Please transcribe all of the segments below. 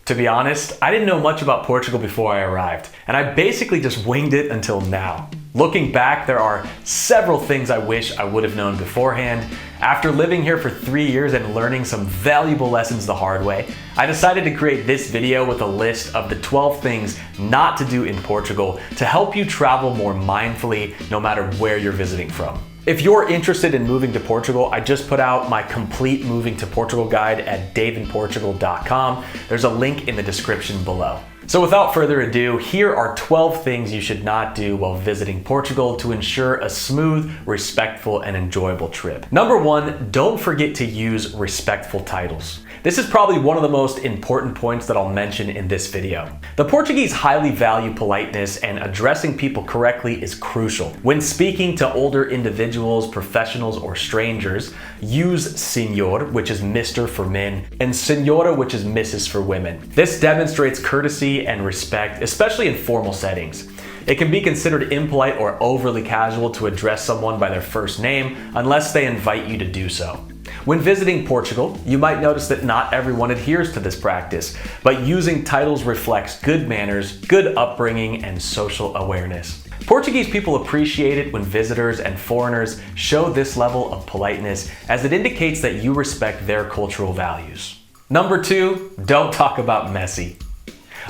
To be honest, I didn't know much about Portugal before I arrived, and I basically just winged it until now. Looking back, there are several things I wish I would have known beforehand. After living here for 3 years and learning some valuable lessons the hard way, I decided to create this video with a list of the 12 things not to do in Portugal to help you travel more mindfully no matter where you're visiting from. If you're interested in moving to Portugal, I just put out my complete moving to Portugal guide at daveinportugal.com. There's a link in the description below. So without further ado, here are 12 things you should not do while visiting Portugal to ensure a smooth, respectful, and enjoyable trip. Number 1, don't forget to use respectful titles. This is probably one of the most important points that I'll mention in this video. The Portuguese highly value politeness, and addressing people correctly is crucial. When speaking to older individuals, professionals, or strangers, use senhor, which is Mr. for men, and senhora, which is Mrs. for women. This demonstrates courtesy and respect, especially in formal settings. It can be considered impolite or overly casual to address someone by their first name unless they invite you to do so. When visiting Portugal, you might notice that not everyone adheres to this practice, but using titles reflects good manners, good upbringing, and social awareness. Portuguese people appreciate it when visitors and foreigners show this level of politeness, as it indicates that you respect their cultural values. Number 2, don't talk about Messi.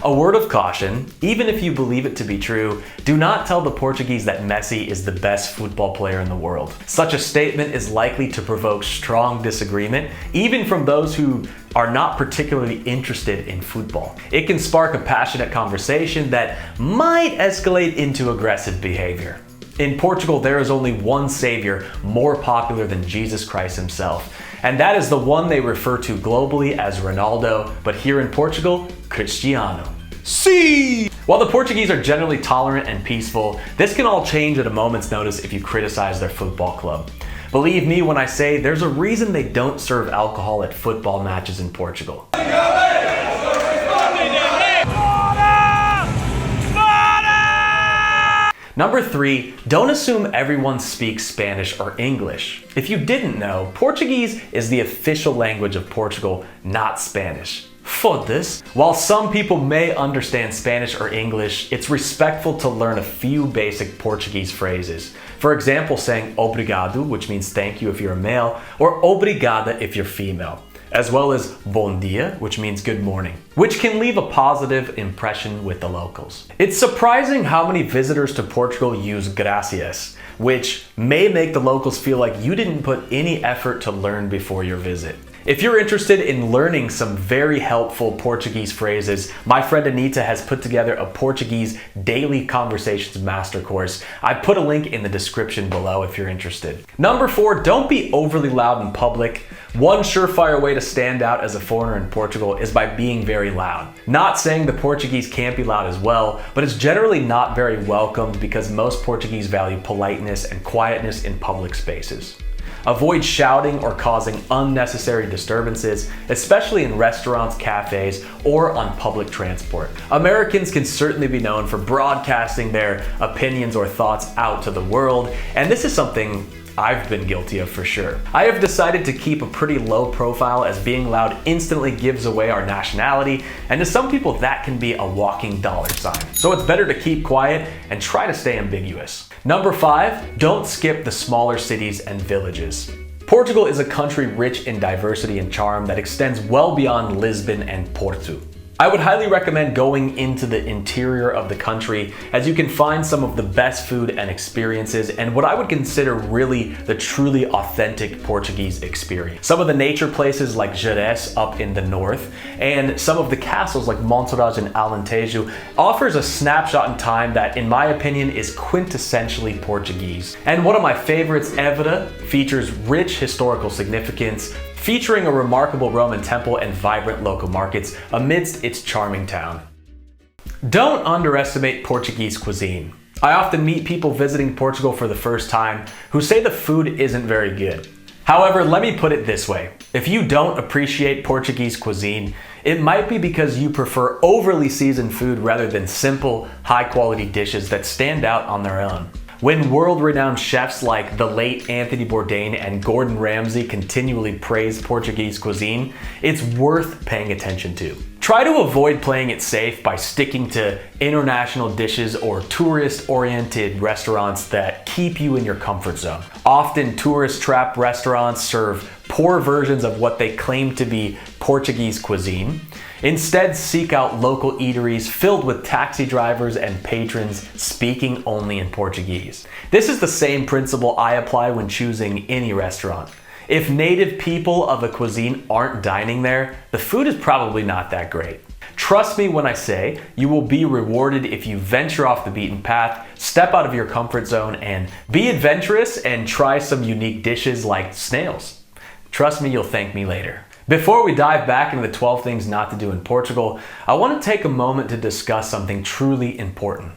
A word of caution, even if you believe it to be true, do not tell the Portuguese that Messi is the best football player in the world. Such a statement is likely to provoke strong disagreement, even from those who are not particularly interested in football. It can spark a passionate conversation that might escalate into aggressive behavior. In Portugal, there is only one savior more popular than Jesus Christ himself, and that is the one they refer to globally as Ronaldo, but here in Portugal, Cristiano. See! While the Portuguese are generally tolerant and peaceful, this can all change at a moment's notice if you criticize their football club. Believe me when I say there's a reason they don't serve alcohol at football matches in Portugal. Number 3, don't assume everyone speaks Spanish or English. If you didn't know, Portuguese is the official language of Portugal, not Spanish. Foda-se. While some people may understand Spanish or English, it's respectful to learn a few basic Portuguese phrases. For example, saying obrigado, which means thank you if you're a male, or obrigada if you're female, as well as bom dia, which means good morning, which can leave a positive impression with the locals. It's surprising how many visitors to Portugal use gracias, which may make the locals feel like you didn't put any effort to learn before your visit. If you're interested in learning some very helpful Portuguese phrases, my friend Anita has put together a Portuguese daily conversations master course. I put a link in the description below if you're interested. Number 4, don't be overly loud in public. One surefire way to stand out as a foreigner in Portugal is by being very loud. Not saying the Portuguese can't be loud as well, but it's generally not very welcomed because most Portuguese value politeness and quietness in public spaces. Avoid shouting or causing unnecessary disturbances, especially in restaurants, cafes, or on public transport. Americans can certainly be known for broadcasting their opinions or thoughts out to the world, and this is something I've been guilty of for sure. I have decided to keep a pretty low profile, as being loud instantly gives away our nationality, and to some people that can be a walking dollar sign. So it's better to keep quiet and try to stay ambiguous. Number 5, don't skip the smaller cities and villages. Portugal is a country rich in diversity and charm that extends well beyond Lisbon and Porto. I would highly recommend going into the interior of the country, as you can find some of the best food and experiences and what I would consider really the truly authentic Portuguese experience. Some of the nature places like Jerez up in the north, and some of the castles like Monserrate and Alentejo offers a snapshot in time that, in my opinion, is quintessentially Portuguese. And one of my favorites, Évora, features rich historical significance, featuring a remarkable Roman temple and vibrant local markets amidst its charming town. Don't underestimate Portuguese cuisine. I often meet people visiting Portugal for the first time who say the food isn't very good. However, let me put it this way. If you don't appreciate Portuguese cuisine, it might be because you prefer overly seasoned food rather than simple, high-quality dishes that stand out on their own. When world-renowned chefs like the late Anthony Bourdain and Gordon Ramsay continually praise Portuguese cuisine, it's worth paying attention to. Try to avoid playing it safe by sticking to international dishes or tourist-oriented restaurants that keep you in your comfort zone. Often tourist trap restaurants serve poor versions of what they claim to be Portuguese cuisine. Instead, seek out local eateries filled with taxi drivers and patrons speaking only in Portuguese. This is the same principle I apply when choosing any restaurant. If native people of a cuisine aren't dining there, the food is probably not that great. Trust me when I say you will be rewarded if you venture off the beaten path, step out of your comfort zone, and be adventurous and try some unique dishes like snails. Trust me, you'll thank me later. Before we dive back into the 12 things not to do in Portugal, I want to take a moment to discuss something truly important.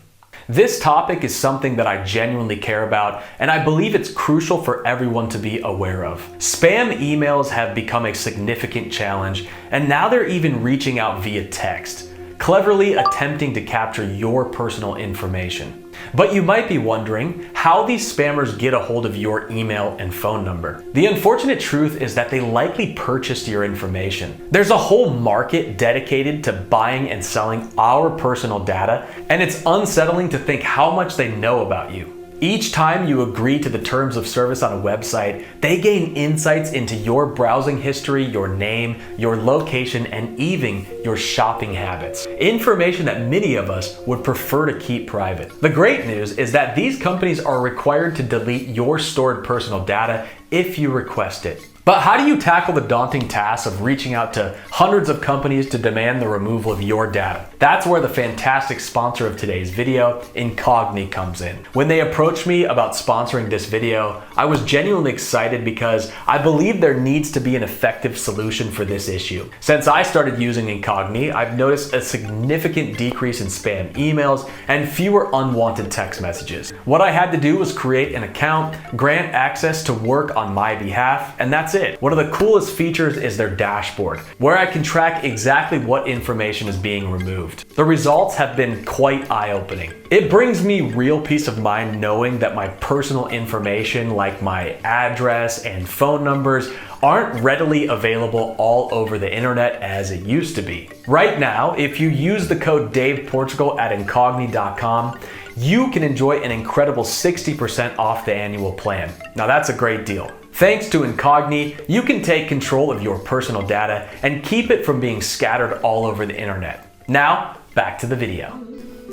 This topic is something that I genuinely care about, and I believe it's crucial for everyone to be aware of. Spam emails have become a significant challenge, and now they're even reaching out via text, cleverly attempting to capture your personal information. But you might be wondering how these spammers get a hold of your email and phone number. The unfortunate truth is that they likely purchased your information. There's a whole market dedicated to buying and selling our personal data, and it's unsettling to think how much they know about you. Each time you agree to the terms of service on a website, they gain insights into your browsing history, your name, your location, and even your shopping habits. Information that many of us would prefer to keep private. The great news is that these companies are required to delete your stored personal data if you request it. But how do you tackle the daunting task of reaching out to hundreds of companies to demand the removal of your data? That's where the fantastic sponsor of today's video, Incogni, comes in. When they approached me about sponsoring this video, I was genuinely excited because I believe there needs to be an effective solution for this issue. Since I started using Incogni, I've noticed a significant decrease in spam emails and fewer unwanted text messages. What I had to do was create an account, grant access to work on my behalf, and that's it. One of the coolest features is their dashboard, where I can track exactly what information is being removed. The results have been quite eye-opening. It brings me real peace of mind knowing that my personal information, like my address and phone numbers, aren't readily available all over the internet as it used to be. Right now, if you use the code DavePortugal at incogni.com, you can enjoy an incredible 60% off the annual plan. Now that's a great deal. Thanks to Incogni, you can take control of your personal data and keep it from being scattered all over the internet. Now, back to the video.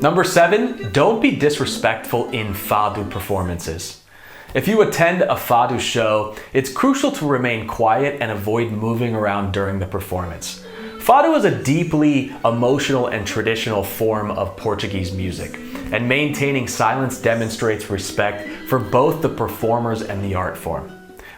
Number 7, don't be disrespectful in fado performances. If you attend a fado show, it's crucial to remain quiet and avoid moving around during the performance. Fado is a deeply emotional and traditional form of Portuguese music, and maintaining silence demonstrates respect for both the performers and the art form.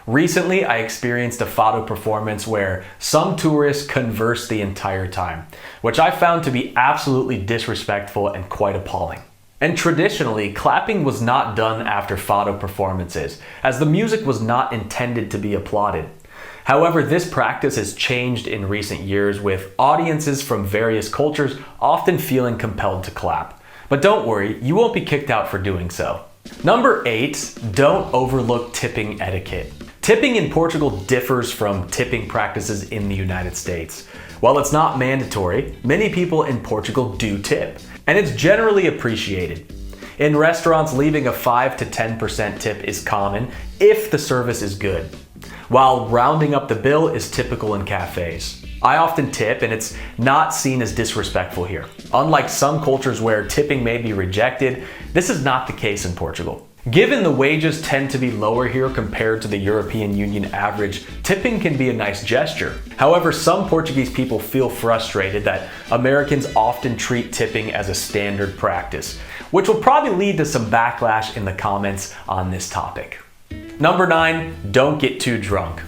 Recently, I experienced a fado performance where some tourists conversed the entire time, which I found to be absolutely disrespectful and quite appalling. And traditionally, clapping was not done after fado performances, as the music was not intended to be applauded. However, this practice has changed in recent years, with audiences from various cultures often feeling compelled to clap. But don't worry, you won't be kicked out for doing so. Number 8, don't overlook tipping etiquette. Tipping in Portugal differs from tipping practices in the United States. While it's not mandatory, many people in Portugal do tip, and it's generally appreciated. In restaurants, leaving a 5 to 10% tip is common if the service is good, while rounding up the bill is typical in cafes. I often tip, and it's not seen as disrespectful here. Unlike some cultures where tipping may be rejected, this is not the case in Portugal. Given the wages tend to be lower here compared to the European Union average, tipping can be a nice gesture. However, some Portuguese people feel frustrated that Americans often treat tipping as a standard practice, which will probably lead to some backlash in the comments on this topic. Number 9, don't get too drunk.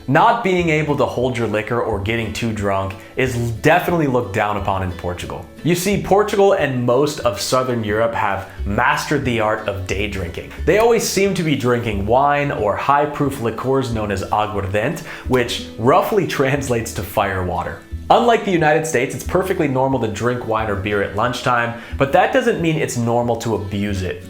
Not being able to hold your liquor or getting too drunk is definitely looked down upon in Portugal. You see, Portugal and most of Southern Europe have mastered the art of day drinking. They always seem to be drinking wine or high-proof liqueurs known as aguardente, which roughly translates to fire water. Unlike the United States, it's perfectly normal to drink wine or beer at lunchtime, but that doesn't mean it's normal to abuse it.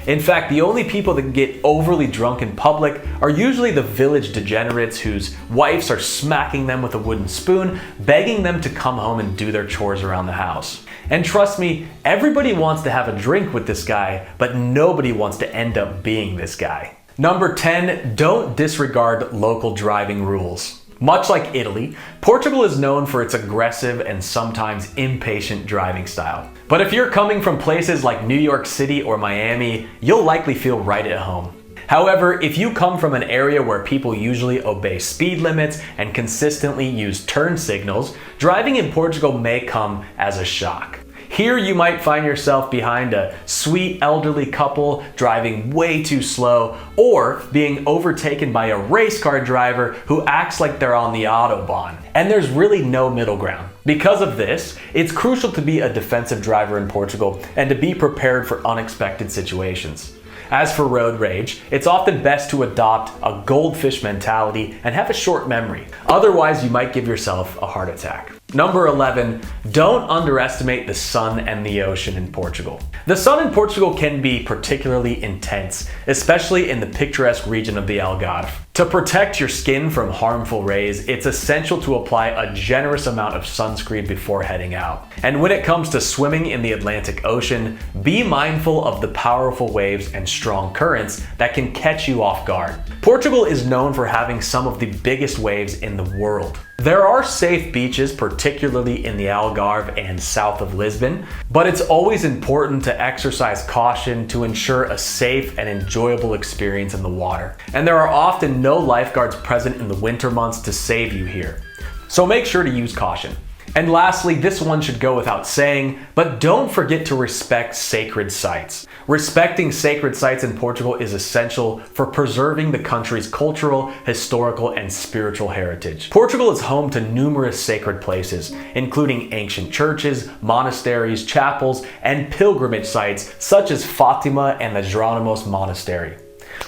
In fact, the only people that can get overly drunk in public are usually the village degenerates whose wives are smacking them with a wooden spoon, begging them to come home and do their chores around the house. And trust me, everybody wants to have a drink with this guy, but nobody wants to end up being this guy. Number 10, don't disregard local driving rules. Much like Italy, Portugal is known for its aggressive and sometimes impatient driving style. But if you're coming from places like New York City or Miami, you'll likely feel right at home. However, if you come from an area where people usually obey speed limits and consistently use turn signals, driving in Portugal may come as a shock. Here you might find yourself behind a sweet elderly couple driving way too slow, or being overtaken by a race car driver who acts like they're on the Autobahn. And there's really no middle ground. Because of this, it's crucial to be a defensive driver in Portugal and to be prepared for unexpected situations. As for road rage, it's often best to adopt a goldfish mentality and have a short memory. Otherwise, you might give yourself a heart attack. Number 11, don't underestimate the sun and the ocean in Portugal. The sun in Portugal can be particularly intense, especially in the picturesque region of the Algarve. To protect your skin from harmful rays, it's essential to apply a generous amount of sunscreen before heading out. And when it comes to swimming in the Atlantic Ocean, be mindful of the powerful waves and strong currents that can catch you off guard. Portugal is known for having some of the biggest waves in the world. There are safe beaches, particularly in the Algarve and south of Lisbon, but it's always important to exercise caution to ensure a safe and enjoyable experience in the water. And there are often no lifeguards present in the winter months to save you here. So make sure to use caution. And lastly, this one should go without saying, but don't forget to respect sacred sites. Respecting sacred sites in Portugal is essential for preserving the country's cultural, historical, and spiritual heritage. Portugal is home to numerous sacred places, including ancient churches, monasteries, chapels, and pilgrimage sites such as Fatima and the Jeronimos Monastery,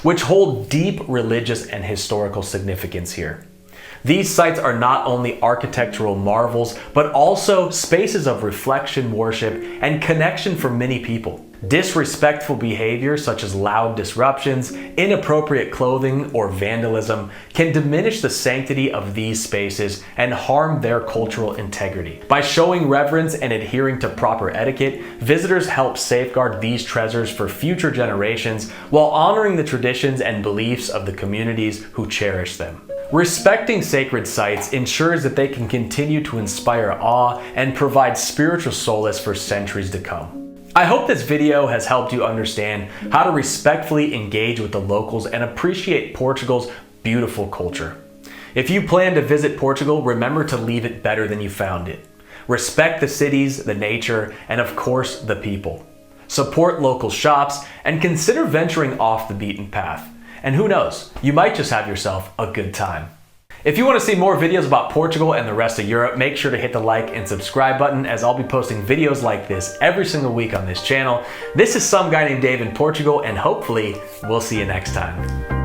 which hold deep religious and historical significance here. These sites are not only architectural marvels, but also spaces of reflection, worship, and connection for many people. Disrespectful behavior such as loud disruptions, inappropriate clothing, or vandalism can diminish the sanctity of these spaces and harm their cultural integrity. By showing reverence and adhering to proper etiquette, visitors help safeguard these treasures for future generations while honoring the traditions and beliefs of the communities who cherish them. Respecting sacred sites ensures that they can continue to inspire awe and provide spiritual solace for centuries to come. I hope this video has helped you understand how to respectfully engage with the locals and appreciate Portugal's beautiful culture. If you plan to visit Portugal, remember to leave it better than you found it. Respect the cities, the nature, and of course, the people. Support local shops and consider venturing off the beaten path. And who knows, you might just have yourself a good time. If you want to see more videos about Portugal and the rest of Europe, make sure to hit the like and subscribe button, as I'll be posting videos like this every single week on this channel. This is some guy named Dave in Portugal, and hopefully we'll see you next time.